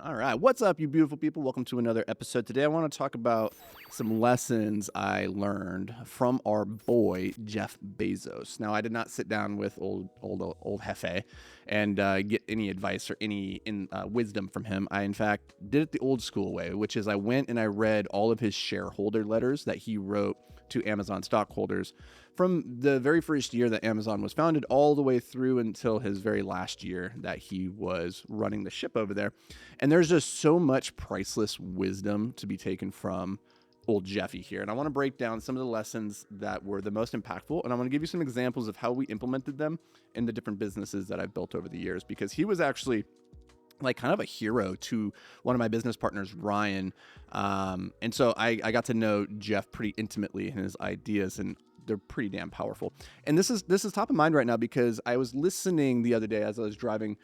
All right. What's up, you beautiful people? Welcome to another episode. Today, I want to talk about some lessons I learned from our boy, Jeff Bezos. Now, I did not sit down with old Hefe and get any advice or any wisdom from him. I, in fact, did it the old school way, which is I went and I read all of his shareholder letters that he wrote to Amazon stockholders from the very first year that Amazon was founded all the way through until his very last year that he was running the ship over there. And there's just so much priceless wisdom to be taken from old Jeffy here. And I want to break down some of the lessons that were the most impactful. And I want to give you some examples of how we implemented them in the different businesses that I've built over the years, because he was actually like kind of a hero to one of my business partners, Ryan. And so I got to know Jeff pretty intimately and his ideas, and they're pretty damn powerful. And this is top of mind right now because I was listening the other day as I was driving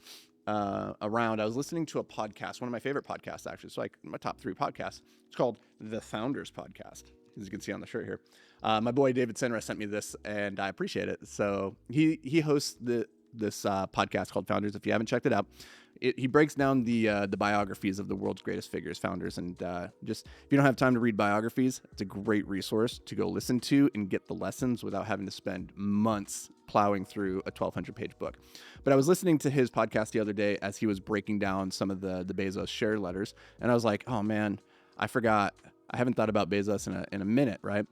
around. I was listening to a podcast, one of my favorite podcasts, actually. So like my top 3 podcasts. It's called The Founders Podcast, as you can see on the shirt here. My boy David Senra sent me this, and I appreciate it. So he hosts this podcast called Founders. If you haven't checked it out, he breaks down the biographies of the world's greatest figures, founders, and just if you don't have time to read biographies, it's a great resource to go listen to and get the lessons without having to spend months plowing through a 1,200-page book. But I was listening to his podcast the other day as he was breaking down some of the Bezos share letters, and I was like, oh man, I forgot. I haven't thought about Bezos in a minute, right?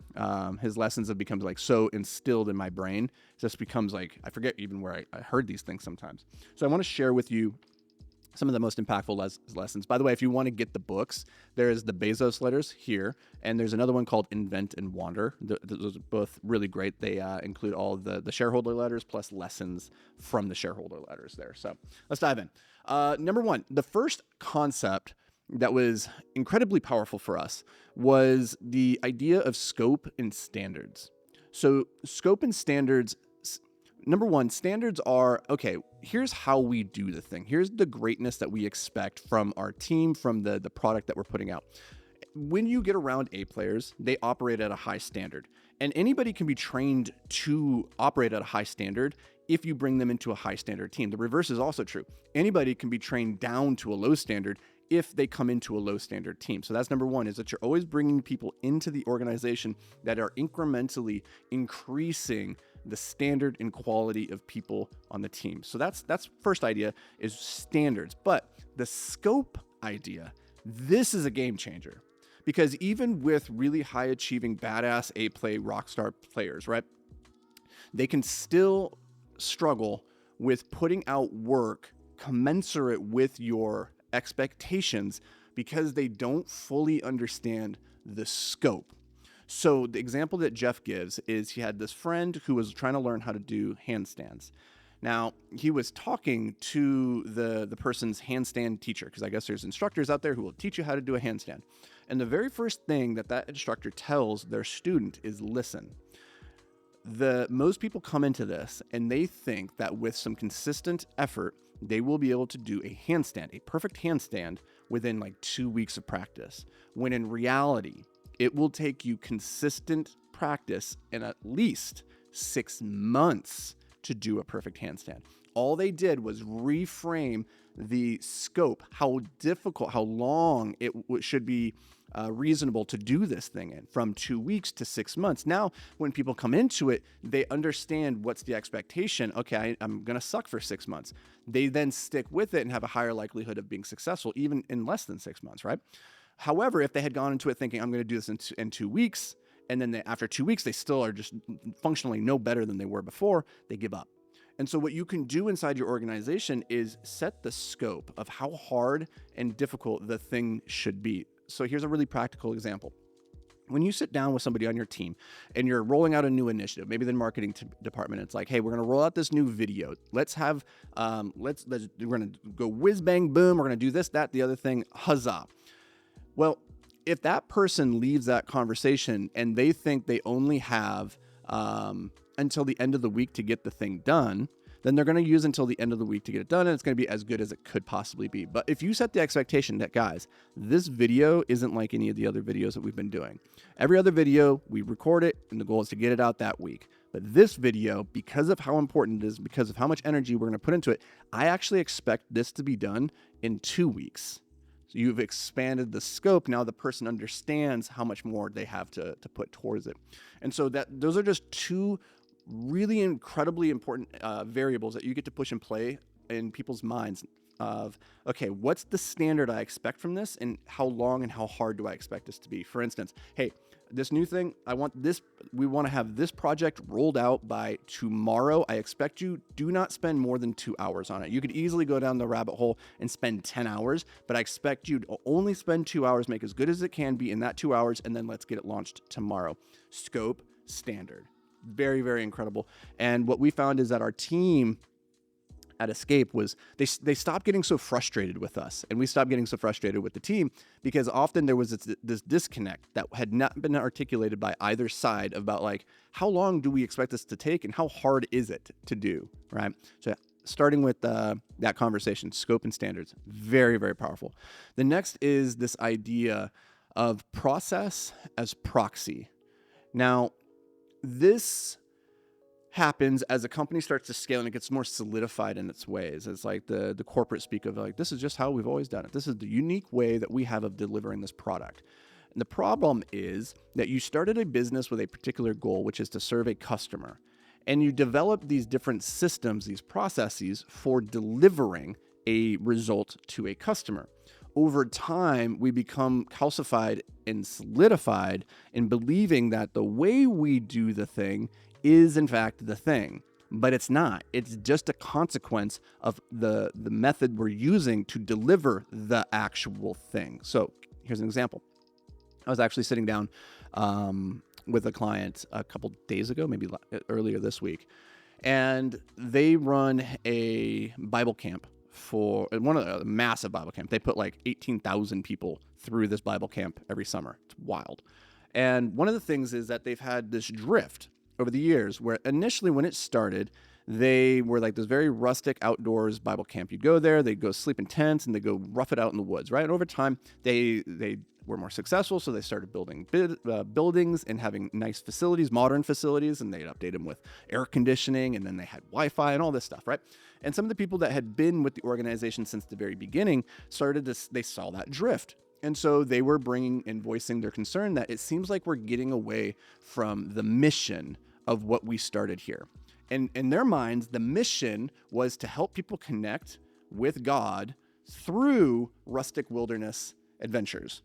His lessons have become like so instilled in my brain. It just becomes like, I forget even where I heard these things sometimes. So I want to share with you some of the most impactful lessons. By the way, if you want to get the books, there's the Bezos letters here, and there's another one called Invent and Wander. Those are both really great. They include all of the shareholder letters plus lessons from the shareholder letters there. So let's dive in. Number 1, the first concept that was incredibly powerful for us was the idea of scope and standards. So scope and standards, number 1, standards are, okay, here's how we do the thing. Here's the greatness that we expect from our team, from the product that we're putting out. When you get around A players, they operate at a high standard. And anybody can be trained to operate at a high standard if you bring them into a high standard team. The reverse is also true. Anybody can be trained down to a low standard if they come into a low standard team. So that's number 1, is that you're always bringing people into the organization that are incrementally increasing the standard and quality of people on the team. So that's first idea, is standards. But the scope idea, this is a game changer, because even with really high achieving badass A-play rock star players, right, they can still struggle with putting out work commensurate with your expectations because they don't fully understand the scope. So the example that Jeff gives is he had this friend who was trying to learn how to do handstands. Now, he was talking to the person's handstand teacher, because I guess there's instructors out there who will teach you how to do a handstand. And the very first thing that instructor tells their student is listen. Most people come into this and they think that with some consistent effort, they will be able to do a handstand, a perfect handstand, within like 2 weeks of practice. When in reality, it will take you consistent practice and at least 6 months to do a perfect handstand. All they did was reframe the scope, how difficult, how long it should be reasonable to do this thing in, from 2 weeks to 6 months. Now, when people come into it, they understand what's the expectation. Okay, I'm going to suck for 6 months. They then stick with it and have a higher likelihood of being successful, even in less than 6 months, right? However, if they had gone into it thinking, I'm going to do this in 2 weeks, and then after 2 weeks, they still are just functionally no better than they were before, they give up. And so what you can do inside your organization is set the scope of how hard and difficult the thing should be. So here's a really practical example. When you sit down with somebody on your team and you're rolling out a new initiative, maybe the marketing department, it's like, hey, we're going to roll out this new video. Let's have, we're going to go whiz bang boom. We're going to do this, that, the other thing. Huzzah. Well, if that person leaves that conversation and they think they only have until the end of the week to get the thing done, then they're going to use until the end of the week to get it done, and it's going to be as good as it could possibly be. But if you set the expectation that, guys, this video isn't like any of the other videos that we've been doing. Every other video, we record it, and the goal is to get it out that week. But this video, because of how important it is, because of how much energy we're going to put into it, I actually expect this to be done in 2 weeks. So you've expanded the scope. Now the person understands how much more they have to put towards it. And so those are just two really incredibly important variables that you get to push and play in people's minds of, okay, what's the standard I expect from this, and how long and how hard do I expect this to be? For instance, hey, this new thing, we want to have this project rolled out by tomorrow. I expect you do not spend more than 2 hours on it. You could easily go down the rabbit hole and spend 10 hours, but I expect you to only spend 2 hours, make as good as it can be in that 2 hours, and then let's get it launched tomorrow. Scope, standard. Very, very incredible. And what we found is that our team at Escape was they stopped getting so frustrated with us, and we stopped getting so frustrated with the team, because often there was this disconnect that had not been articulated by either side about like, how long do we expect this to take and how hard is it to do, right? So starting with that conversation, scope and standards, very, very powerful. The next is this idea of process as proxy. Now, this happens as a company starts to scale and it gets more solidified in its ways. It's like the corporate speak of like, this is just how we've always done it. This is the unique way that we have of delivering this product. And the problem is that you started a business with a particular goal, which is to serve a customer. And you develop these different systems, these processes for delivering a result to a customer. Over time, we become calcified and solidified in believing that the way we do the thing is in fact the thing, but it's not. It's just a consequence of the method we're using to deliver the actual thing. So here's an example. I was actually sitting down with a client a couple days ago, maybe earlier this week, and they run a Bible camp for a massive Bible camp. They put like 18,000 people through this Bible camp every summer. It's wild. And one of the things is that they've had this drift over the years, where initially when it started, they were like this very rustic outdoors Bible camp. You'd go there, they'd go sleep in tents, and they'd go rough it out in the woods, right? And over time, they were more successful, so they started building buildings and having nice facilities, modern facilities, and they'd update them with air conditioning, and then they had Wi-Fi and all this stuff, right? And some of the people that had been with the organization since the very beginning they saw that drift. And so they were bringing and voicing their concern that it seems like we're getting away from the mission of what we started here. And in their minds, the mission was to help people connect with God through rustic wilderness adventures.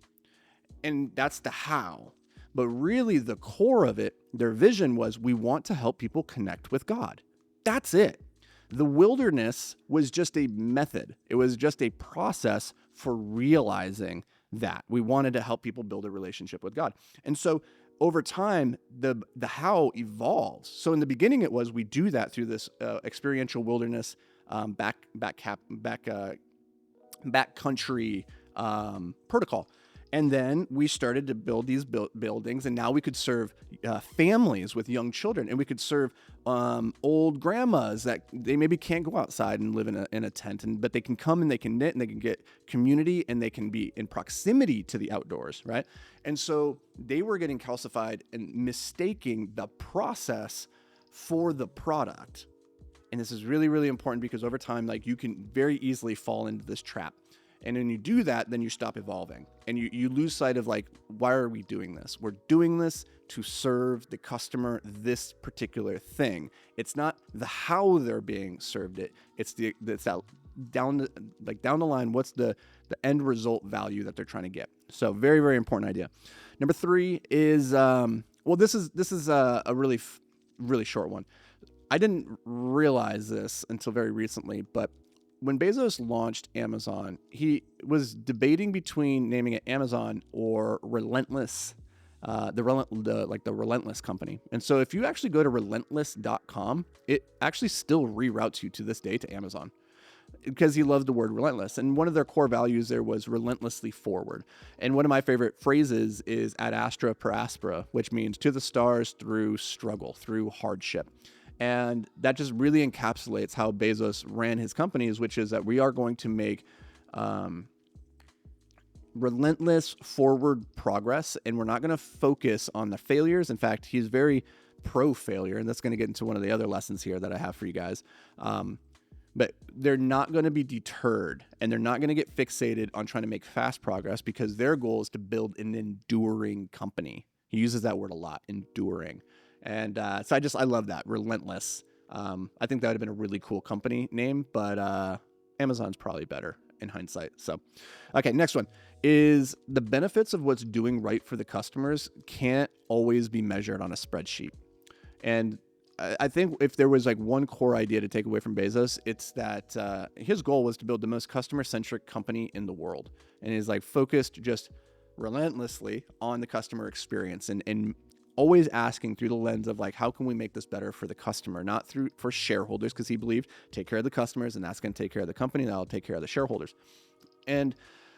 And that's the how. But really the core of it, their vision was, we want to help people connect with God. That's it. The wilderness was just a method. It was just a process for realizing that. We wanted to help people build a relationship with God. And so over time, the how evolves. So in the beginning, it was, we do that through this experiential wilderness backcountry protocol. And then we started to build these buildings, and now we could serve families with young children, and we could serve old grandmas that they maybe can't go outside and live in a tent, but they can come and they can knit and they can get community and they can be in proximity to the outdoors, right? And so they were getting calcified and mistaking the process for the product. And this is really, really important, because over time, like, you can very easily fall into this trap. And when you do that, then you stop evolving and you lose sight of like, why are we doing this? We're doing this to serve the customer this particular thing. It's not the how they're being served it. It's that down the line, what's the end result value that they're trying to get. So very, very important idea. Number 3 is, this is a really, really short one. I didn't realize this until very recently, but when Bezos launched Amazon, he was debating between naming it Amazon or Relentless, the Relentless company. And so if you actually go to relentless.com, it actually still reroutes you to this day to Amazon, because he loved the word relentless. And one of their core values there was relentlessly forward. And one of my favorite phrases is ad astra per aspera, which means to the stars through struggle, through hardship. And that just really encapsulates how Bezos ran his companies, which is that we are going to make relentless forward progress, and we're not going to focus on the failures. In fact, he's very pro-failure, and that's going to get into one of the other lessons here that I have for you guys. but they're not going to be deterred, and they're not going to get fixated on trying to make fast progress, because their goal is to build an enduring company. He uses that word a lot, enduring. And so I love that, Relentless. I think that would have been a really cool company name, but Amazon's probably better in hindsight. So, okay, next one is the benefits of what's doing right for the customers can't always be measured on a spreadsheet. And I think if there was like one core idea to take away from Bezos, it's that his goal was to build the most customer-centric company in the world. And he's like focused just relentlessly on the customer experience, and always asking through the lens of like, how can we make this better for the customer, not through for shareholders, because he believed take care of the customers and that's going to take care of the company, that'll take care of the shareholders. And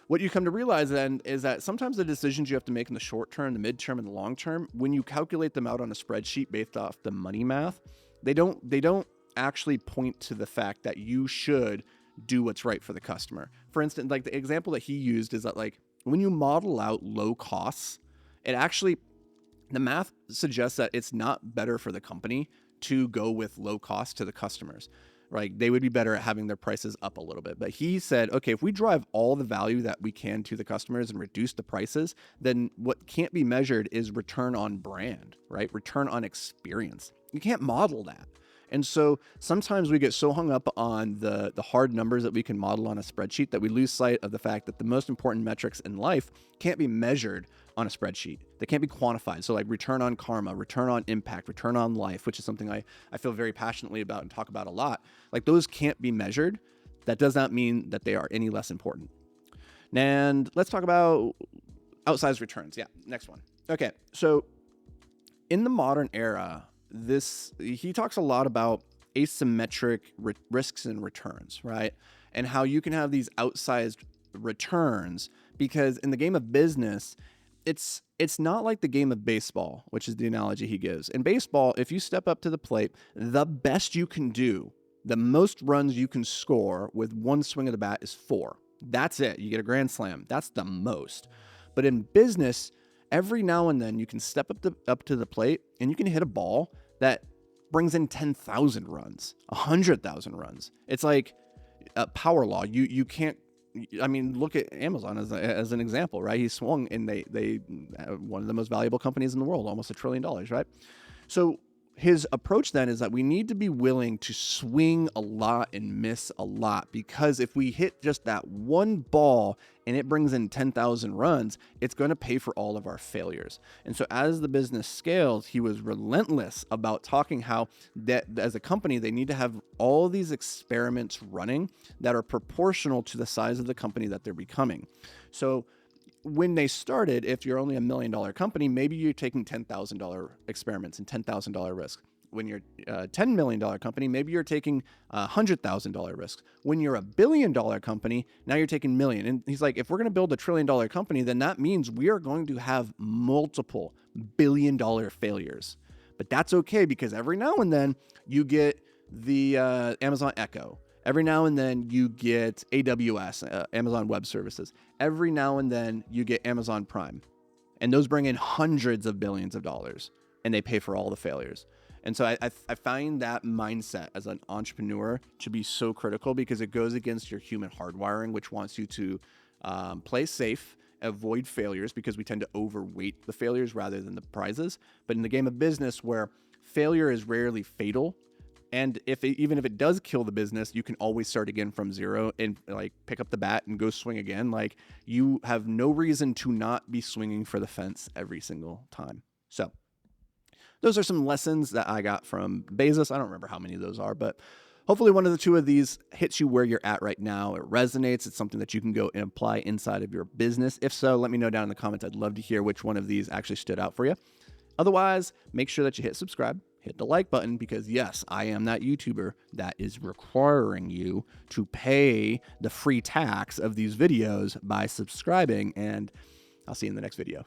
what you come to realize then is that sometimes the decisions you have to make in the short term, the midterm, and the long term, when you calculate them out on a spreadsheet based off the money math, they don't actually point to the fact that you should do what's right for the customer. For instance, like the example that he used is that like when you model out low costs, the math suggests that it's not better for the company to go with low cost to the customers. Right? They would be better at having their prices up a little bit. But he said, okay, if we drive all the value that we can to the customers and reduce the prices, then what can't be measured is return on brand, right? Return on experience. You can't model that. And so sometimes we get so hung up on the hard numbers that we can model on a spreadsheet that we lose sight of the fact that the most important metrics in life can't be measured on a spreadsheet. They can't be quantified. So like return on karma, return on impact, return on life, which is something I feel very passionately about and talk about a lot. Like those can't be measured. That does not mean that they are any less important. And let's talk about outsized returns. Yeah, next one. Okay, so in the modern era, he talks a lot about asymmetric risks and returns, right? And how you can have these outsized returns because in the game of business, it's not like the game of baseball, which is the analogy he gives. In baseball, if you step up to the plate, the best you can do, the most runs you can score with one swing of the bat is 4. That's it. You get a grand slam. That's the most. But in business, every now and then you can step up to the plate and you can hit a ball that brings in 10,000 runs, 100,000 runs. It's like a power law. You can't. I mean, look at Amazon as an example, right? He swung and they one of the most valuable companies in the world, almost $1 trillion, right? So his approach then is that we need to be willing to swing a lot and miss a lot, because if we hit just that one ball and it brings in 10,000 runs, it's going to pay for all of our failures. And so as the business scales, he was relentless about talking how that as a company, they need to have all these experiments running that are proportional to the size of the company that they're becoming. So when they started, if you're only $1 million company, maybe you're taking $10,000 experiments and $10,000 risks. When you're a $10 million company, maybe you're taking $100,000 risks. When you're $1 billion company, now you're taking million. And he's like, if we're going to build $1 trillion company, then that means we are going to have multiple $1 billion failures. But that's okay, because every now and then you get the Amazon Echo. Every now and then you get AWS, Amazon Web Services. Every now and then you get Amazon Prime. And those bring in hundreds of billions of dollars, and they pay for all the failures. And so I find that mindset as an entrepreneur to be so critical, because it goes against your human hardwiring, which wants you to play safe, avoid failures, because we tend to overweight the failures rather than the prizes. But in the game of business, where failure is rarely fatal, and even if it does kill the business, you can always start again from zero and like pick up the bat and go swing again. Like you have no reason to not be swinging for the fence every single time. So those are some lessons that I got from Bezos. I don't remember how many of those are, but hopefully one of the two of these hits you where you're at right now. It resonates. It's something that you can go and apply inside of your business. If so, let me know down in the comments. I'd love to hear which one of these actually stood out for you. Otherwise, make sure that you hit subscribe. Hit the like button, because yes, I am that YouTuber that is requiring you to pay the free tax of these videos by subscribing, and I'll see you in the next video.